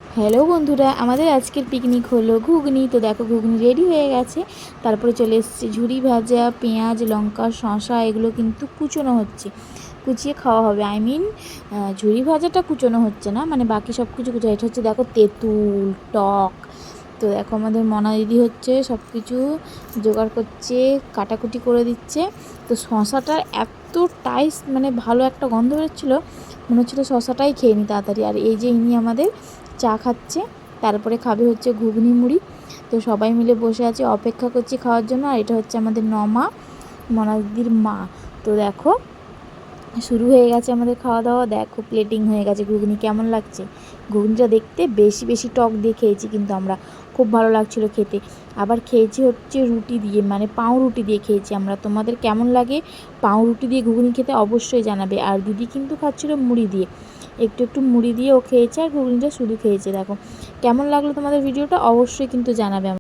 Hello বন্ধুরা, আমাদের আজকের পিকনিক হলো ঘুগনি। তো দেখো ঘুগনি রেডি হয়ে গেছে। তারপরে চলে এসেছে ঝুরি ভাজা, পেঁয়াজ, লঙ্কা, শসা, এগুলো কিন্তু কুচোনো হচ্ছে, কুচিয়ে খাওয়া হবে। ঝুরি ভাজাটা কুচোনো হচ্ছে না, মানে বাকি সব কিছু কুচো। এটা হচ্ছে দেখো তেঁতুল, টক। তো দেখো আমাদের মনা দিদি হচ্ছে সব কিছু জোগাড় করছে, কাটাকুটি করে দিচ্ছে। তো শসাটার এতটাই মানে ভালো একটা গন্ধ বেরোচ্ছিলো, মনে হচ্ছিলো শসাটাই খেয়ে নিই তাড়াতাড়ি। আর এই যে ইনি আমাদের চা খাচ্ছে, তারপরে খাবে হচ্ছে ঘুগনি মুড়ি। তো সবাই মিলে বসে আছে, অপেক্ষা করছি খাওয়ার জন্য। আর এটা হচ্ছে আমাদের নমা, মনাদিদির মা। তো দেখো শুরু হয়ে গেছে আমাদের খাওয়া দাওয়া। দেখো প্লেটিং হয়ে গেছে ঘুগনি। কেমন লাগছে ঘুগনিটা দেখতে? বেশি বেশি টক দিয়ে খেয়েছি কিন্তু আমরা, খুব ভালো লাগছিলো খেতে। আবার খেয়েছি হচ্ছে রুটি দিয়ে, মানে পাউরুটি দিয়ে খেয়েছি আমরা। তোমাদের কেমন লাগে পাউরুটি দিয়ে ঘুগনি খেতে অবশ্যই জানাবে। আর দিদি কিন্তু খাচ্ছিলো মুড়ি দিয়ে, একটু একটু মুড়ি দিয়ে ও খেয়েছে, আর ঘুগনিটা শুধু খেয়েছে। দেখো কেমন লাগলো তোমাদের ভিডিওটা অবশ্যই কিন্তু জানাবে।